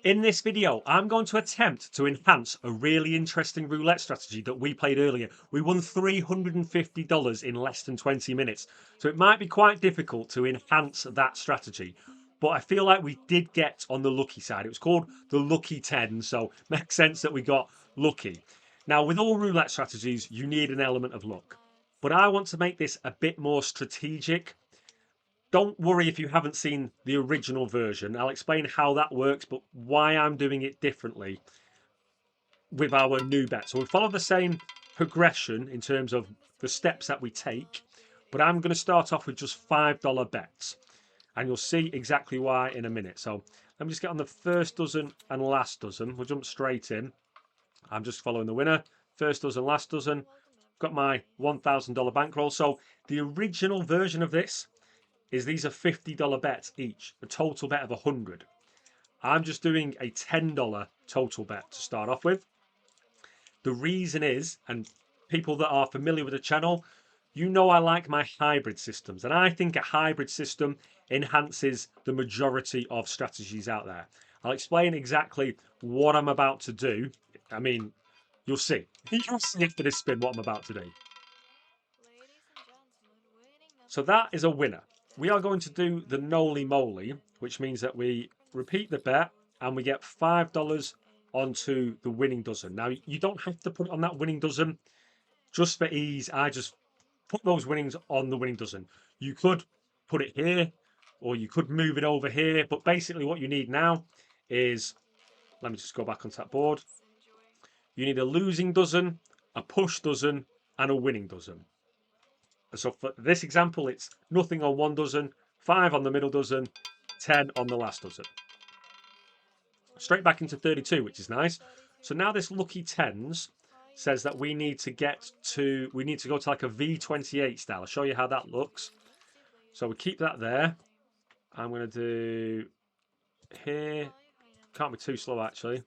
In this video, I'm going to attempt to enhance a really interesting roulette strategy that we played earlier. We won $350 in less than 20 minutes, so it might be quite difficult to enhance that strategy. But I feel like we did get on the lucky side. It was called the lucky 10, so it makes sense that we got lucky. Now, with all roulette strategies, you need an element of luck. But I want to make this a bit more strategic. Don't worry if you haven't seen the original version. I'll explain how that works, but why I'm doing it differently with our new bet. So we follow the same progression in terms of the steps that we take, but I'm going to start off with just $5 bets. And you'll see exactly why in a minute. So let me just get on the first dozen and last dozen. We'll jump straight in. I'm just following the winner. First dozen, last dozen. Got my $1,000 bankroll. So the original version of this is these are $50 bets each, a total bet of 100. I'm just doing a $10 total bet to start off with. The reason is, and people that are familiar with the channel, you know I like my hybrid systems, and I think a hybrid system enhances the majority of strategies out there. I'll explain exactly what I'm about to do. I mean, you'll see. You'll see after this spin what I'm about to do. So that is a winner. We are going to do the Noli Moly, which means that we repeat the bet and we get $5 onto the winning dozen. Now, you don't have to put it on that winning dozen. Just for ease, I just put those winnings on the winning dozen. You could put it here or you could move it over here. But basically what you need now is, let me just go back onto that board. You need a losing dozen, a push dozen, and a winning dozen. So for this example, it's nothing on one dozen, 5 on the middle dozen, 10 on the last dozen. Straight back into 32, which is nice. So now this lucky tens says that we need to go to like a V28 style. I'll show you how that looks. So we keep that there. I'm going to do here. Can't be too slow actually.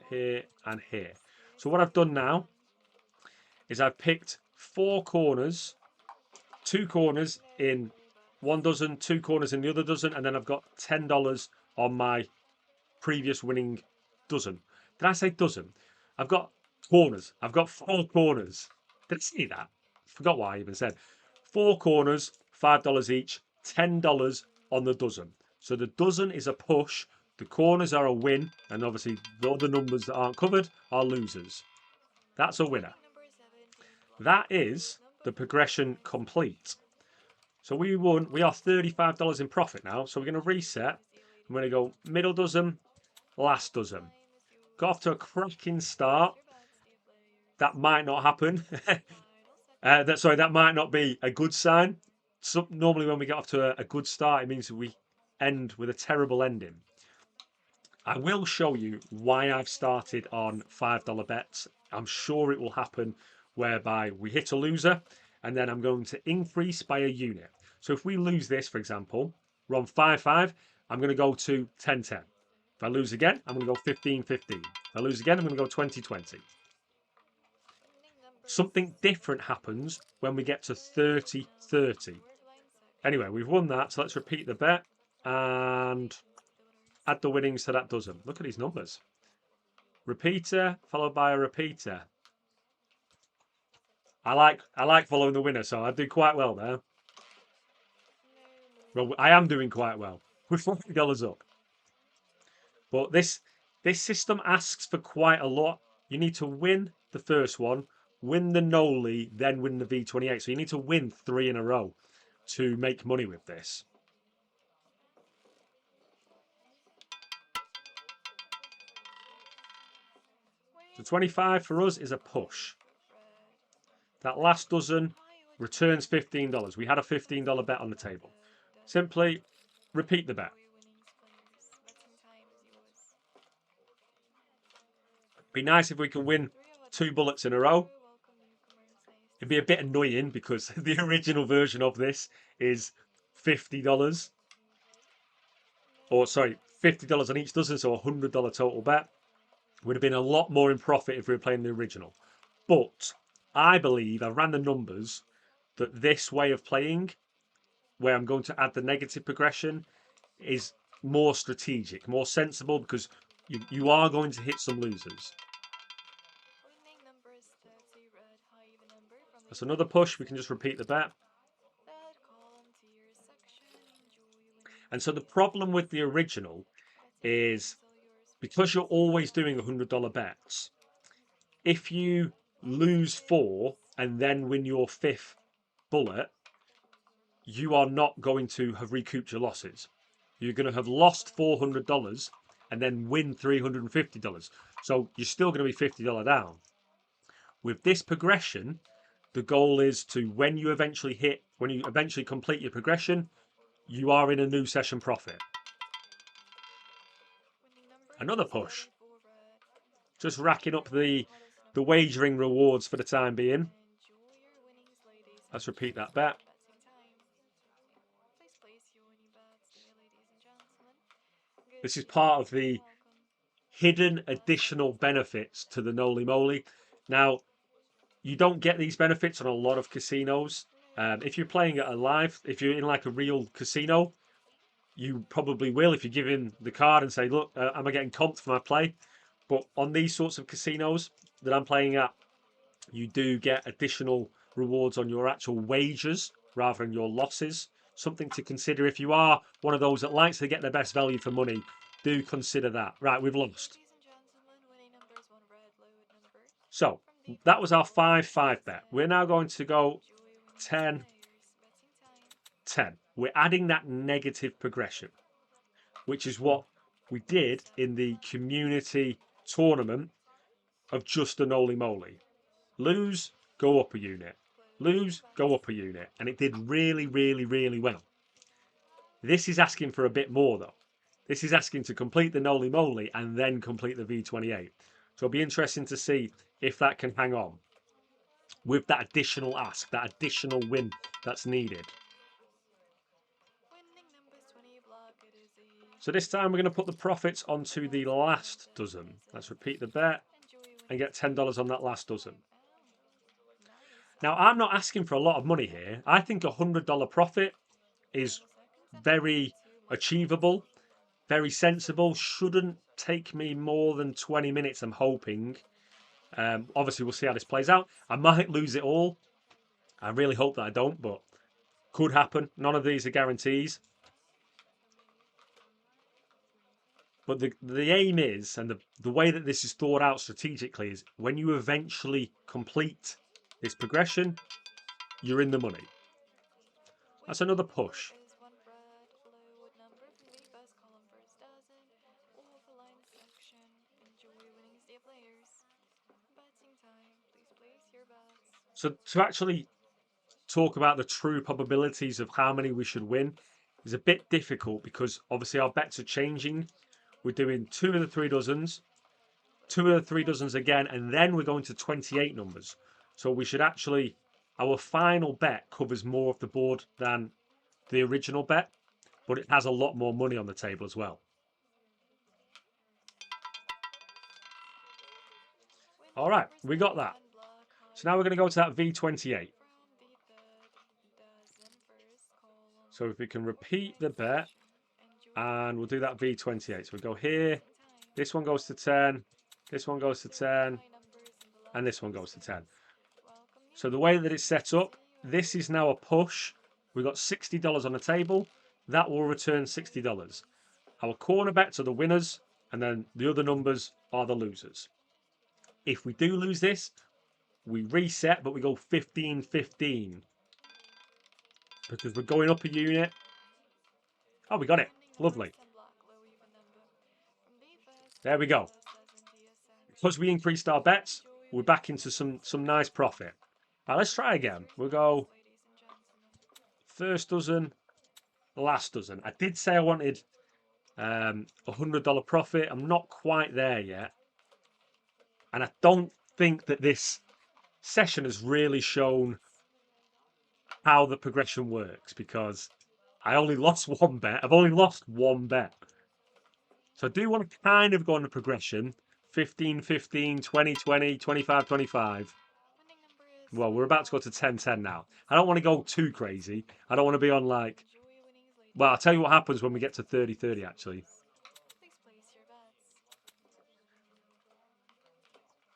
Here and here. So what I've done now is I've picked 4 corners, 2 corners in one dozen, 2 corners in the other dozen, and then I've got $10 on my previous winning dozen. Did I say dozen? I've got corners. I've got 4 corners. Did I say that? Forgot what I even said. 4 corners, $5 each, $10 on the dozen. So the dozen is a push, the corners are a win, and obviously the other numbers that aren't covered are losers. That's a winner. That is the progression complete. So we won. We are $35 in profit now. So we're going to reset. I'm going to go middle dozen, last dozen. Got off to a cracking start. That might not happen. That might not be a good sign. So normally when we get off to a good start, it means we end with a terrible ending. I will show you why I've started on $5 bets. I'm sure it will happen whereby we hit a loser and then I'm going to increase by a unit. So if we lose this, for example, we're on 5-5, I'm going to go to 10-10. If I lose again, I'm going to go 15-15. If I lose again, I'm going to go 20-20. Something different happens when we get to 30-30. Anyway, we've won that, so let's repeat the bet and add the winnings to that dozen. Look at these numbers. Repeater followed by a repeater. I like following the winner, so I do quite well there. Well, I am doing quite well. We're $40 up. But this system asks for quite a lot. You need to win the first one, win the Noli, then win the V28. So you need to win 3 in a row to make money with this. So 25 for us is a push. That last dozen returns $15. We had a $15 bet on the table. Simply repeat the bet. Be nice if we can win 2 bullets in a row. It'd be a bit annoying because the original version of this is $50. Or sorry, $50 on each dozen, so a $100 total bet. Would have been a lot more in profit if we were playing the original. But I believe, I ran the numbers, that this way of playing, where I'm going to add the negative progression, is more strategic, more sensible, because You are going to hit some losers. That's another push. We can just repeat the bet. And so the problem with the original is because you're always doing $100 bets, if you lose 4 and then win your 5th bullet, you are not going to have recouped your losses. You're going to have lost $400 and then win $350. So you're still going to be $50 down. With this progression, the goal is to when you eventually complete your progression, you are in a new session profit. Another push. Just racking up the wagering rewards for the time being. Let's repeat that bet. This is part of the hidden additional benefits to the Noli Moly. Now, you don't get these benefits on a lot of casinos. If you're playing at if you're in like a real casino, you probably will if you give in the card and say, look, am I getting comped for my play? But on these sorts of casinos that I'm playing at, you do get additional rewards on your actual wagers rather than your losses. Something to consider if you are one of those that likes to get the best value for money. Do consider that. Right, we've lost. So that was our 5-5 bet. We're now going to go 10, 10. We're adding that negative progression, which is what we did in the community tournament of just a Noli Moly. Lose, go up a unit. Lose, go up a unit. And it did really, really, really well. This is asking for a bit more, though. This is asking to complete the Noli Moly and then complete the V28. So it'll be interesting to see if that can hang on with that additional ask, that additional win that's needed. So this time we're going to put the profits onto the last dozen. Let's repeat the bet and get $10 on that last dozen. Now, I'm not asking for a lot of money here. I think a $100 profit is very achievable, very sensible. Shouldn't take me more than 20 minutes, I'm hoping. Obviously, we'll see how this plays out. I might lose it all. I really hope that I don't, but could happen. None of these are guarantees. But the aim is, and the way that this is thought out strategically is when you eventually complete this progression, you're in the money. That's another push. So to actually talk about the true probabilities of how many we should win is a bit difficult because obviously our bets are changing. We're doing 2 of the 3 dozens, 2 of the 3 dozens again, and then we're going to 28 numbers. So we should actually, our final bet covers more of the board than the original bet, but it has a lot more money on the table as well. All right, we got that. So now we're going to go to that V28. So if we can repeat the bet, and we'll do that V28. So we go here, this one goes to 10, this one goes to 10, and this one goes to 10. So the way that it's set up, this is now a push. We've got $60 on the table. That will return $60. Our corner bets are the winners, and then the other numbers are the losers. If we do lose this, we reset, but we go 15-15. Because we're going up a unit. Oh, we got it. Lovely. There we go. Because we increased our bets, we're back into some nice profit. Right, let's try again. We'll go first dozen, last dozen. I did say I wanted $100 profit. I'm not quite there yet. And I don't think that this session has really shown how the progression works because I only lost one bet. I've only lost one bet. So I do want to kind of go on the progression. 15-15, 20-20, 25-25. Well, we're about to go to 10-10 now. I don't want to go too crazy. I don't want to be on like... Well, I'll tell you what happens when we get to 30-30, actually.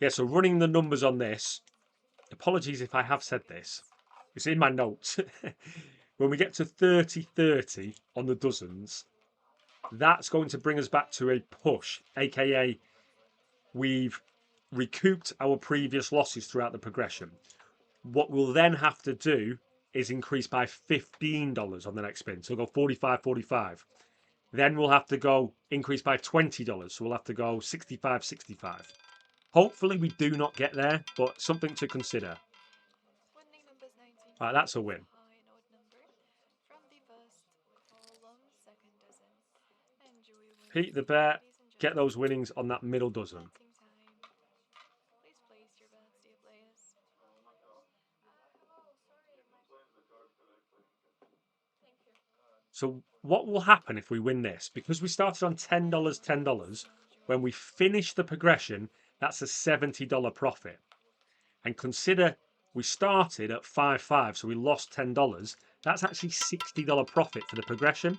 Yeah, so running the numbers on this, apologies if I have said this, it's in my notes. When we get to 30-30 on the dozens, that's going to bring us back to a push, aka we've recouped our previous losses throughout the progression. What we'll then have to do is increase by $15 on the next spin. So we'll go 45, 45. Then we'll have to go increase by $20. So we'll have to go 65, 65. Hopefully we do not get there, but something to consider. Right, that's a win. Repeat the bet. Get those winnings on that middle dozen. So what will happen if we win this? Because we started on $10, $10, when we finish the progression, that's a $70 profit. And consider we started at 5.5, so we lost $10. That's actually $60 profit for the progression.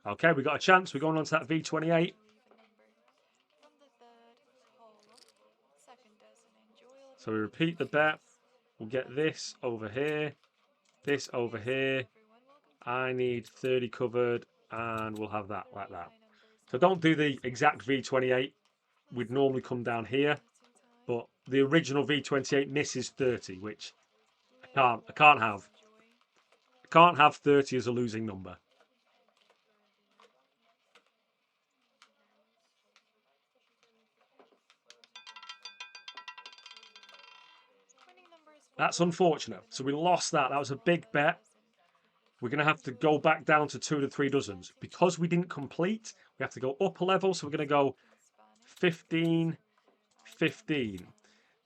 Okay, we got a chance. We're going on to that V28. So we repeat the bet. We'll get this over here, this over here. I need 30 covered, and we'll have that like that. So don't do the exact V28. We'd normally come down here, but the original V28 misses 30, which I can't have. I can't have 30 as a losing number. That's unfortunate. So we lost that. That was a big bet. We're going to have to go back down to 2 to 3 dozens. Because we didn't complete, we have to go up a level. So we're going to go 15, 15.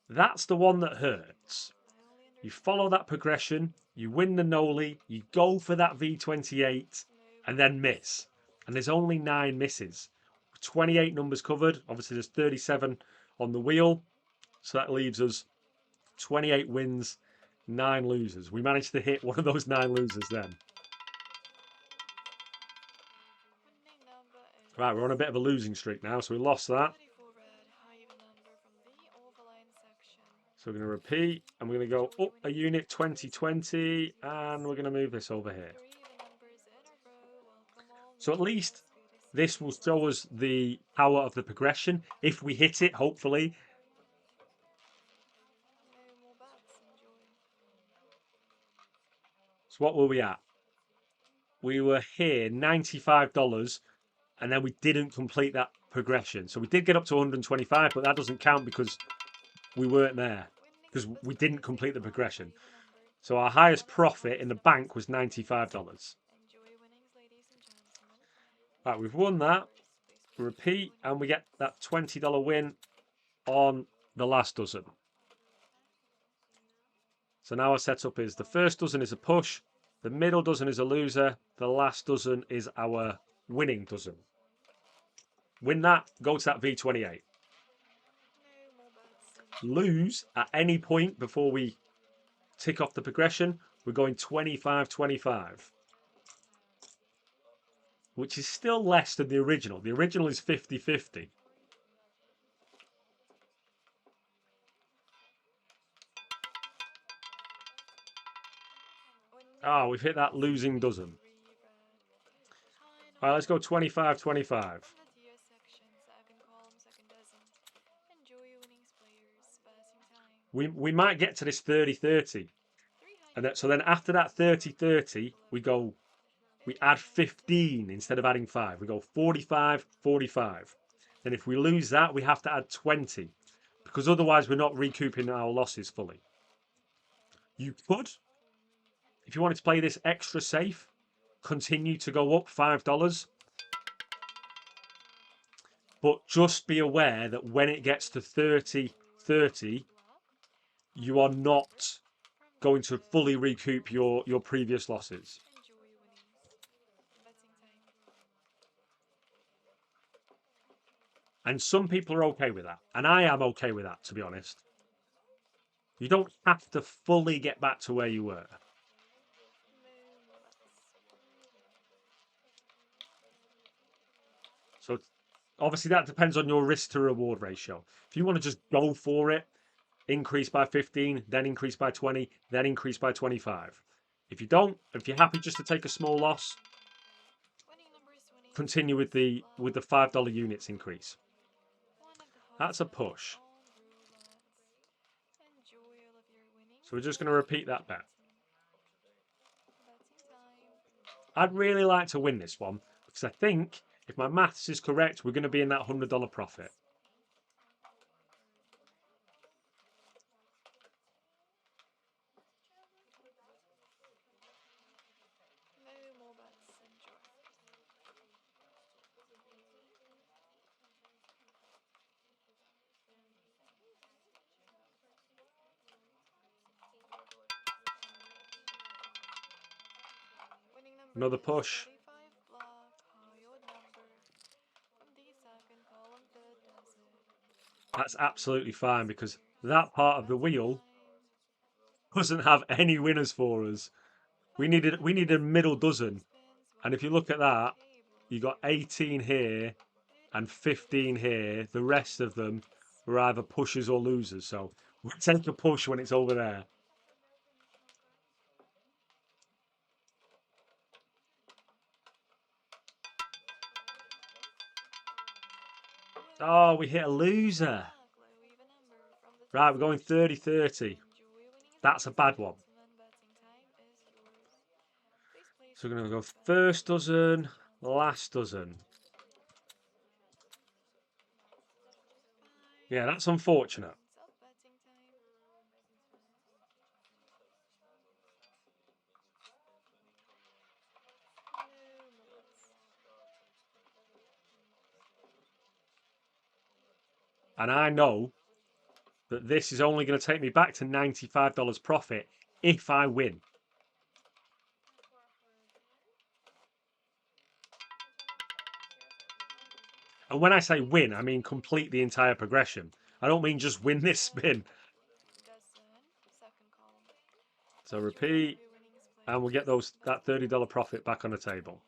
That's the one that hurts. You follow that progression, you win the Noli, you go for that V28, and then miss. And there's only 9 misses. 28 numbers covered. Obviously, there's 37 on the wheel. So that leaves us 28 wins, 9 losers. We managed to hit one of those 9 losers then. Right, we're on a bit of a losing streak now, so we lost that. So we're going to repeat, and we're going to go up a unit 2020, and we're going to move this over here. So at least this will show us the power of the progression. If we hit it, hopefully. So what were we at? We were here, $95, and then we didn't complete that progression. So we did get up to 125, but that doesn't count because we weren't there, because we didn't complete the progression. So our highest profit in the bank was $95. Right, we've won that. Repeat, and we get that $20 win on the last dozen. So now our setup is the first dozen is a push, the middle dozen is a loser, the last dozen is our winning dozen. Win that, go to that V28. Lose at any point before we tick off the progression, we're going 25-25. Which is still less than the original. The original is 50-50. Oh, we've hit that losing dozen. All right, let's go 25-25. We might get to this 30-30. And so then after that 30-30, we add 15 instead of adding 5. We go 45-45. Then if we lose that, we have to add 20. Because otherwise we're not recouping our losses fully. You could, if you wanted to play this extra safe, continue to go up $5. But just be aware that when it gets to 30-30, you are not going to fully recoup your previous losses. And some people are okay with that. And I am okay with that, to be honest. You don't have to fully get back to where you were. So Obviously, that depends on your risk to reward ratio. If you want to just go for it, increase by 15, then increase by 20, then increase by 25. If you don't, if you're happy just to take a small loss, continue with the $5 units increase. That's a push. So we're just going to repeat that bet. I'd really like to win this one because I think if my maths is correct, we're going to be in that $100 profit. Another push. That's absolutely fine because that part of the wheel doesn't have any winners for us. We needed a middle dozen. And if you look at that, you got 18 here and 15 here. The rest of them were either pushers or losers. So we'll take a push when it's over there. Oh, we hit a loser. Right, we're going 30-30. That's a bad one. So we're going to go first dozen, last dozen. Yeah, that's unfortunate. And I know that this is only going to take me back to $95 profit if I win. And when I say win, I mean complete the entire progression. I don't mean just win this spin. So repeat, and we'll get that $30 profit back on the table.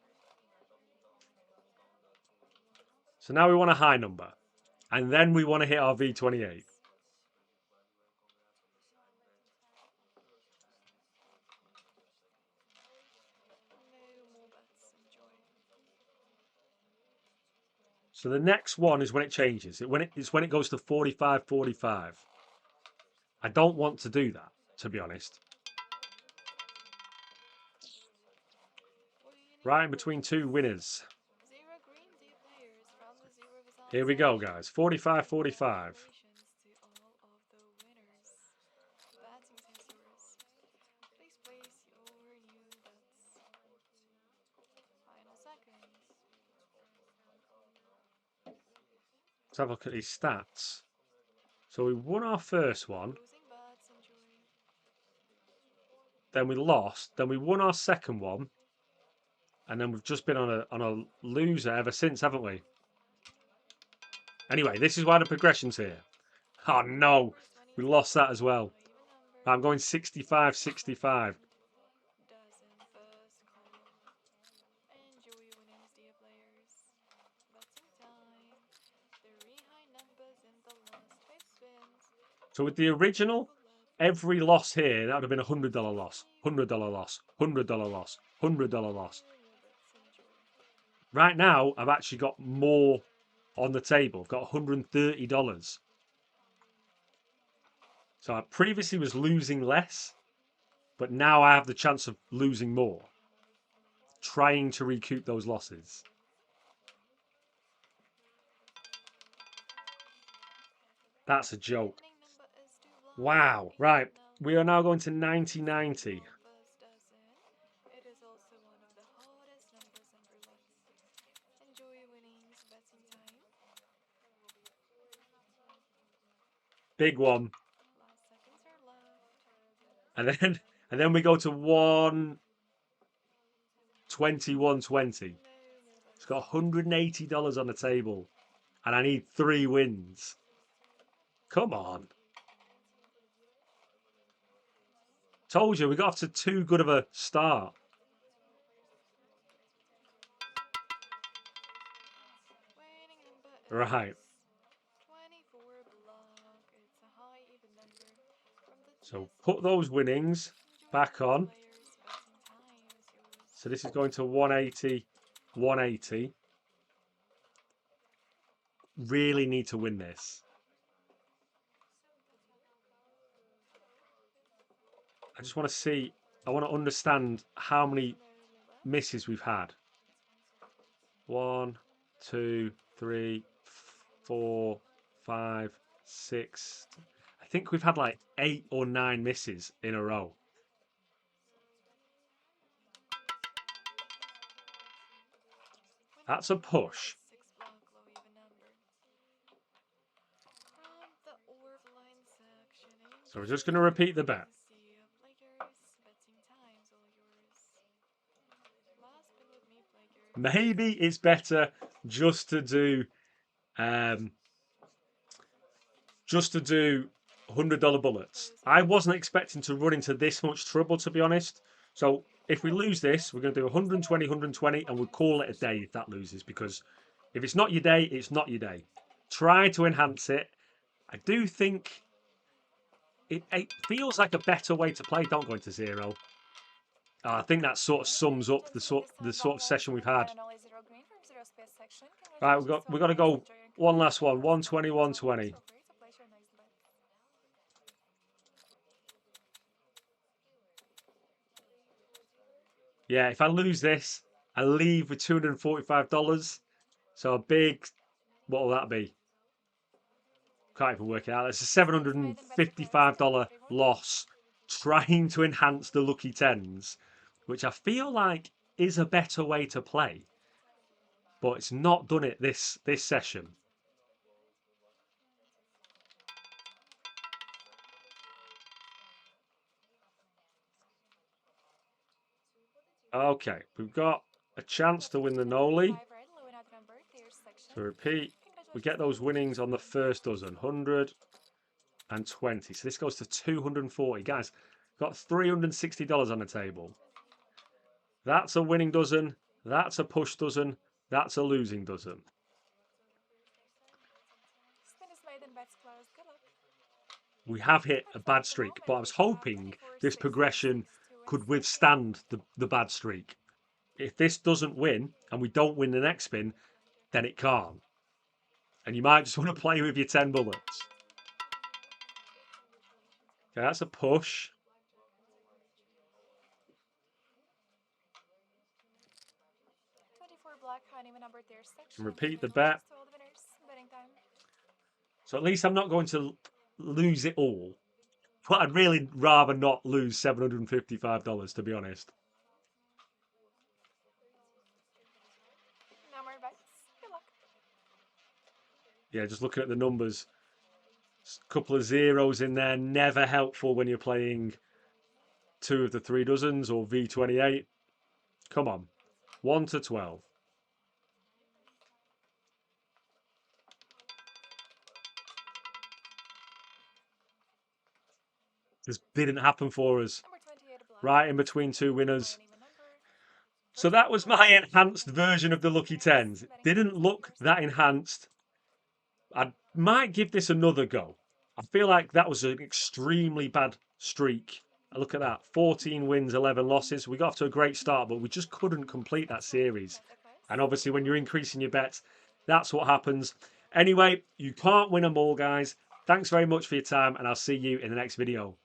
So now we want a high number. And then we want to hit our V28. So the next one is when it changes. It's when it goes to 45-45. I don't want to do that, to be honest. Right in between two winners. Here we go, guys. 45-45. Let's have a look at these stats. So we won our first one. Then we lost. Then we won our second one. And then we've just been on a loser ever since, haven't we? Anyway, this is why the progression's here. Oh no, we lost that as well. I'm going 65-65. So with the original, every loss here, that would have been a $100 loss, $100 loss, $100 loss, $100 loss. Right now, I've actually got more on the table. I've got $130. So I previously was losing less, but now I have the chance of losing more. Trying to recoup those losses. That's a joke. Wow. Right. We are now going to 90-90. Big one. And then we go to 120. It's got $180 on the table. And I need 3 wins. Come on. Told you, we got off to too good of a start. Right. So put those winnings back on. So this is going to 180, 180. Really need to win this. I just want to see, I want to understand how many misses we've had. 1, 2, 3, 4, 5, 6. I think we've had like 8 or 9 misses in a row. That's a push. So we're just going to repeat the bet. Maybe it's better just to do $100 bullets. I wasn't expecting to run into this much trouble, to be honest. So if we lose this, we're going to do 120, 120, and we'll call it a day if that loses, because if it's not your day, it's not your day. Try to enhance it. I do think it feels like a better way to play. Don't go into 0. I think that sort of sums up the sort of session we've had. Right, we've got to go one last one. 120, 120. Yeah, if I lose this, I leave with $245. So a big, what will that be? Can't even work it out. It's a $755 loss trying to enhance the lucky tens, which I feel like is a better way to play. But it's not done it this session. Okay, we've got a chance to win the Noli. So repeat, we get those winnings on the first dozen, 120. So this goes to 240. Guys, got $360 on the table. That's a winning dozen. That's a push dozen. That's a losing dozen. We have hit a bad streak, but I was hoping this progression could withstand the bad streak. If this doesn't win and we don't win the next spin, then it can't. And you might just want to play with your 10 bullets. Okay, that's a push. And repeat the bet. So at least I'm not going to lose it all. But I'd really rather not lose $755, to be honest. Yeah, just looking at the numbers. A couple of zeros in there, never helpful when you're playing 2 of the 3 dozens or V28. Come on. 1 to 12. This didn't happen for us. Right in between 2 winners. So that was my enhanced version of the Lucky Tens. It didn't look that enhanced. I might give this another go. I feel like that was an extremely bad streak. Look at that. 14 wins, 11 losses. We got off to a great start, but we just couldn't complete that series. And obviously, when you're increasing your bets, that's what happens. Anyway, you can't win them all, guys. Thanks very much for your time, and I'll see you in the next video.